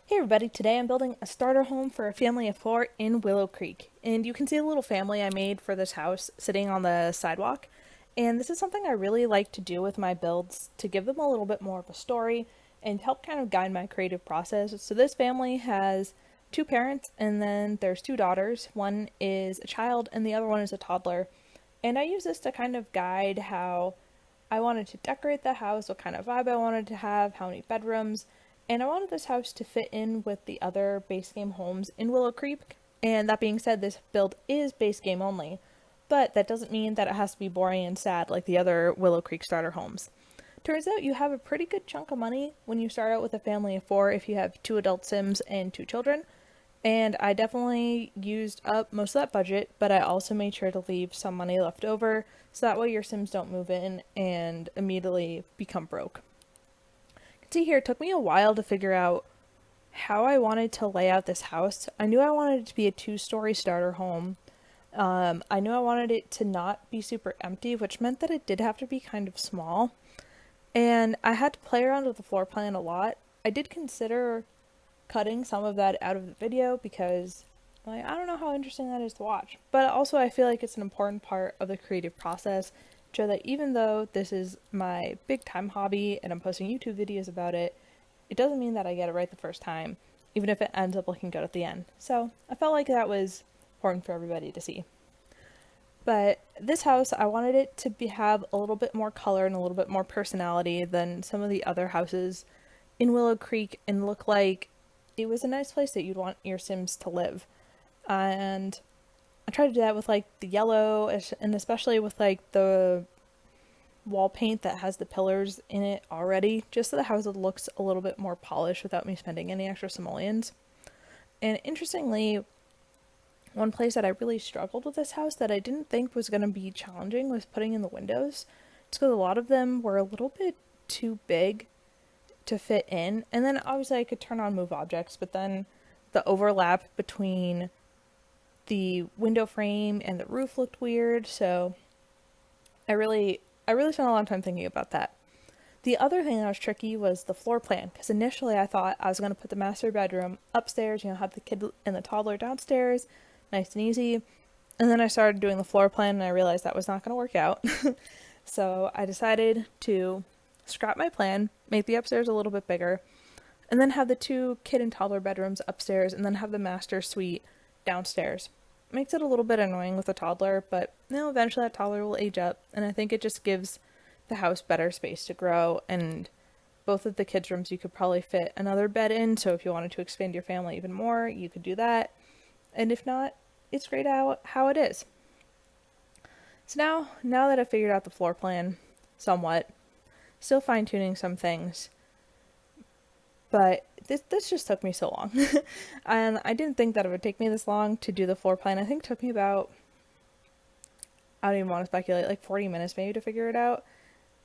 Hey everybody, today I'm building a starter home for a family of 4 in Willow Creek. And you can see the little family I made for this house sitting on the sidewalk. And this is something I really like to do with my builds to give them a little bit more of a story and help kind of guide my creative process. So this family has 2 parents and then there's 2 daughters. One is a child and the other one is a toddler. And I use this to kind of guide how I wanted to decorate the house, what kind of vibe I wanted to have, how many bedrooms, and I wanted this house to fit in with the other base game homes in Willow Creek. And that being said, this build is base game only, but that doesn't mean that it has to be boring and sad like the other Willow Creek starter homes. Turns out you have a pretty good chunk of money when you start out with a family of 4 if you have 2 adult Sims and 2 children. And I definitely used up most of that budget, but I also made sure to leave some money left over so that way your Sims don't move in and immediately become broke. You can see here, it took me a while to figure out how I wanted to lay out this house. I knew I wanted it to be a 2-story starter home. I knew I wanted it to not be super empty, which meant that it did have to be kind of small. And I had to play around with the floor plan a lot. I did consider cutting some of that out of the video because I don't know how interesting that is to watch. But also I feel like it's an important part of the creative process to show that even though this is my big time hobby and I'm posting YouTube videos about it, it doesn't mean that I get it right the first time, even if it ends up looking good at the end. So I felt like that was important for everybody to see. But this house, I wanted it to have a little bit more color and a little bit more personality than some of the other houses in Willow Creek and look like it was a nice place that you'd want your Sims to live. And I tried to do that with like the yellow and especially with like the wall paint that has the pillars in it already, just so the house looks a little bit more polished without me spending any extra simoleons. And interestingly, one place that I really struggled with this house that I didn't think was going to be challenging was putting in the windows. Just because a lot of them were a little bit too big to fit in. And then obviously I could turn on move objects, but then the overlap between the window frame and the roof looked weird. So I really spent a lot of time thinking about that. The other thing that was tricky was the floor plan, because initially I thought I was going to put the master bedroom upstairs, have the kid and the toddler downstairs, nice and easy. And then I started doing the floor plan and I realized that was not going to work out. So I decided to scrap my plan, make the upstairs a little bit bigger, and then have the 2 kid and toddler bedrooms upstairs and then have the master suite downstairs. Makes it a little bit annoying with a toddler, but eventually that toddler will age up, and I think it just gives the house better space to grow. And both of the kids' rooms you could probably fit another bed in, so if you wanted to expand your family even more, you could do that. And if not, it's great how it is. So now that I've figured out the floor plan somewhat, still fine-tuning some things, but this just took me so long. And I didn't think that it would take me this long to do the floor plan. I think it took me about, I don't even want to speculate, like 40 minutes maybe to figure it out.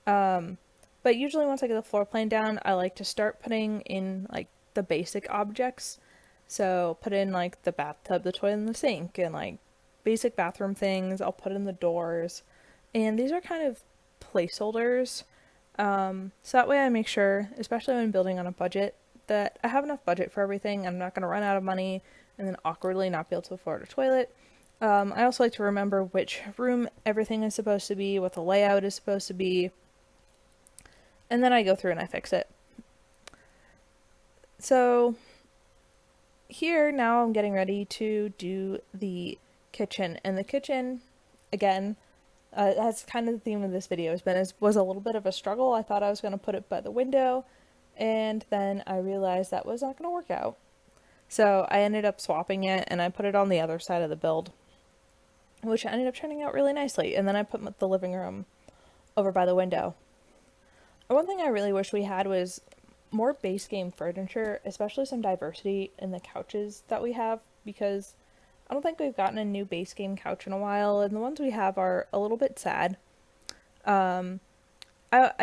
But usually once I get the floor plan down, I like to start putting in like the basic objects. So put in like the bathtub, the toilet, and the sink, and like basic bathroom things. I'll put in the doors. And these are kind of placeholders. So that way I make sure, especially when building on a budget, that I have enough budget for everything. I'm not going to run out of money and then awkwardly not be able to afford a toilet. I also like to remember which room everything is supposed to be, what the layout is supposed to be, and then I go through and I fix it. So here now I'm getting ready to do the kitchen, and the kitchen, again, that's kind of the theme of this video was a little bit of a struggle. I thought I was going to put it by the window, and then I realized that was not going to work out. So I ended up swapping it, and I put it on the other side of the build, which ended up turning out really nicely. And then I put the living room over by the window. One thing I really wish we had was more base game furniture, especially some diversity in the couches that we have, because I don't think we've gotten a new base game couch in a while, and the ones we have are a little bit sad. I thought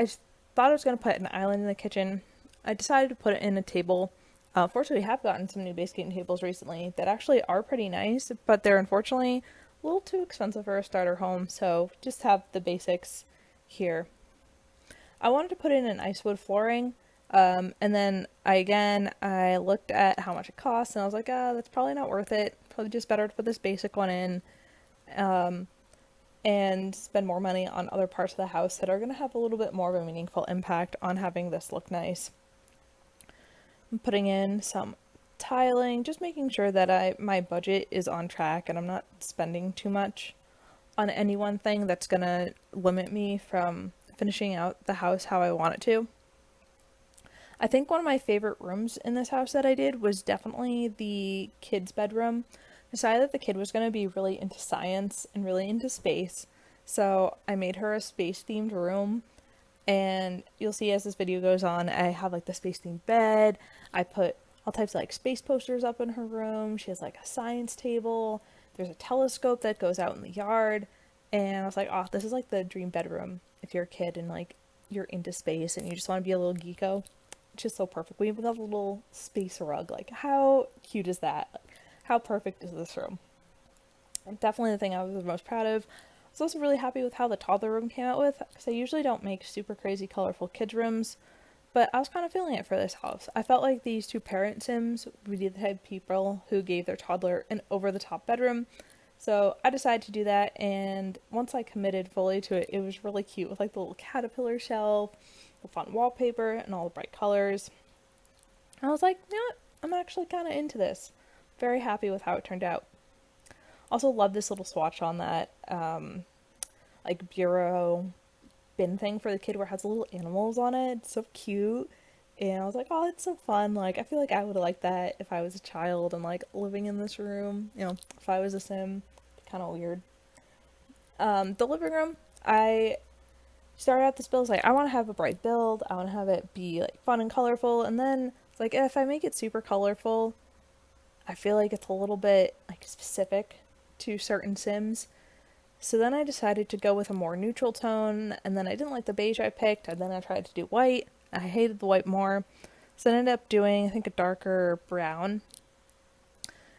I was going to put an island in the kitchen. I decided to put it in a table. Fortunately, we have gotten some new base game tables recently that actually are pretty nice, but they're unfortunately a little too expensive for a starter home, so just have the basics here. I wanted to put in an icewood flooring, and then I looked at how much it costs and I was like, that's probably not worth it. Probably just better to put this basic one in, and spend more money on other parts of the house that are going to have a little bit more of a meaningful impact on having this look nice. I'm putting in some tiling, just making sure that my budget is on track and I'm not spending too much on any one thing that's going to limit me from finishing out the house how I want it to. I think one of my favorite rooms in this house that I did was definitely the kid's bedroom. I decided that the kid was going to be really into science and really into space, so I made her a space themed room. And you'll see as this video goes on, I have like the space themed bed. I put all types of like space posters up in her room. She has like a science table. There's a telescope that goes out in the yard. And I was like, oh, this is like the dream bedroom if you're a kid and like you're into space and you just want to be a little geeko. It's just so perfect. We even have a little space rug. Like, how cute is that? Like, how perfect is this room? Definitely the thing I was the most proud of. I was also really happy with how the toddler room came out with, because I usually don't make super crazy colorful kids rooms, but I was kind of feeling it for this house. I felt like these two parent sims would be the type of people who gave their toddler an over-the-top bedroom, so I decided to do that, and once I committed fully to it, it was really cute with like the little caterpillar shelf, the fun wallpaper, and all the bright colors. I was like, you know what? I'm actually kind of into this. Very happy with how it turned out. Also love this little swatch on that like bureau bin thing for the kid where it has little animals on it. It's so cute. And I was like, oh, it's so fun. Like, I feel like I would have liked that if I was a child and like living in this room. You know, if I was a sim. Kind of weird. The living room, I started out this build like, I want to have a bright build. I want to have it be like fun and colorful. And then it's like, if I make it super colorful, I feel like it's a little bit like specific to certain sims. So then I decided to go with a more neutral tone, and then I didn't like the beige I picked, and then I tried to do white. I hated the white more. So I ended up doing, I think, a darker brown.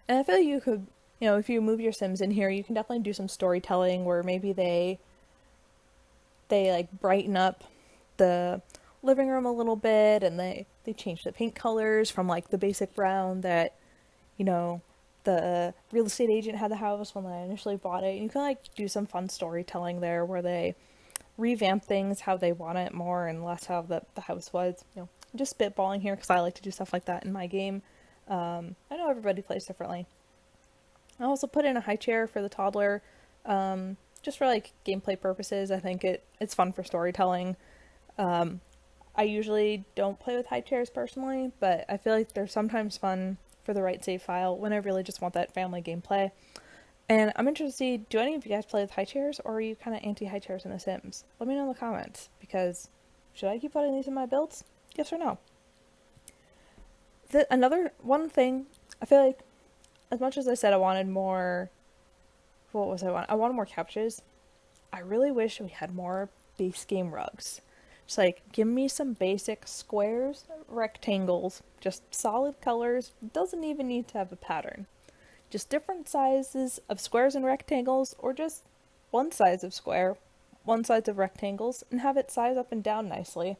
And I feel like you could, you know, if you move your sims in here, you can definitely do some storytelling where maybe they like brighten up the living room a little bit, and they change the paint colors from like the basic brown that, you know, the real estate agent had the house when I initially bought it. And you can like do some fun storytelling there where they revamp things how they want it more and less how the house was. You know, I'm just spitballing here because I like to do stuff like that in my game. I know everybody plays differently. I also put in a high chair for the toddler, just for like gameplay purposes. I think it's fun for storytelling. I usually don't play with high chairs personally, but I feel like they're sometimes fun for the right save file when I really just want that family gameplay. And I'm interested to see, do any of you guys play with high chairs, or are you kind of anti-high chairs in The Sims? Let me know in the comments, because should I keep putting these in my builds? Yes or no? Another one thing, I feel like, as much as I said I wanted more, what was I want? I wanted more couches. I really wish we had more base game rugs. Just like, give me some basic squares, rectangles, just solid colors. Doesn't even need to have a pattern. Just different sizes of squares and rectangles, or just one size of square, one size of rectangles, and have it size up and down nicely.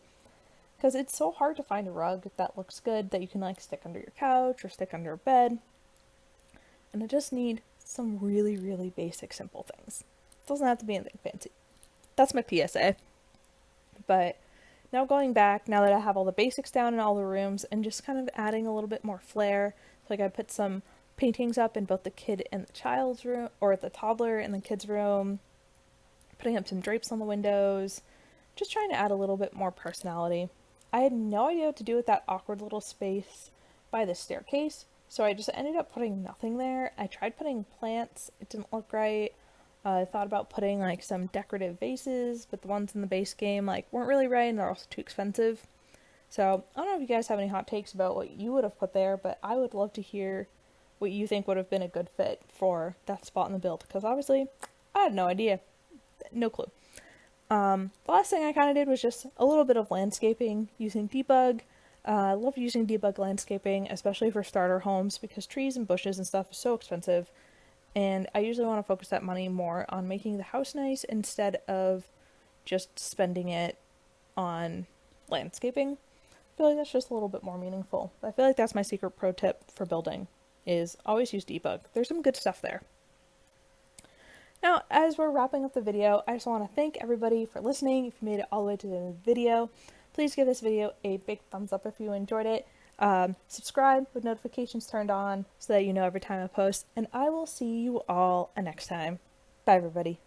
Because it's so hard to find a rug that looks good that you can like stick under your couch or stick under a bed. And I just need some really, really basic, simple things. It doesn't have to be anything fancy. That's my PSA. But now going back, now that I have all the basics down in all the rooms, and just kind of adding a little bit more flair. Like I put some paintings up in both the kid and the child's room, or the toddler and the kid's room. Putting up some drapes on the windows. Just trying to add a little bit more personality. I had no idea what to do with that awkward little space by the staircase, so I just ended up putting nothing there. I tried putting plants, it didn't look right. I thought about putting like some decorative vases, but the ones in the base game like weren't really right, and they're also too expensive. So I don't know if you guys have any hot takes about what you would have put there, but I would love to hear what you think would have been a good fit for that spot in the build, because obviously I had no idea. No clue. The last thing I kind of did was just a little bit of landscaping using debug. I love using debug landscaping, especially for starter homes, because trees and bushes and stuff is so expensive, and I usually want to focus that money more on making the house nice instead of just spending it on landscaping. I feel like that's just a little bit more meaningful. I feel like that's my secret pro tip for building, is always use ebook. There's some good stuff there. Now, as we're wrapping up the video, I just want to thank everybody for listening. If you made it all the way to the end of the video, please give this video a big thumbs up if you enjoyed it. Subscribe with notifications turned on so that you know every time I post, and I will see you all next time. Bye, everybody.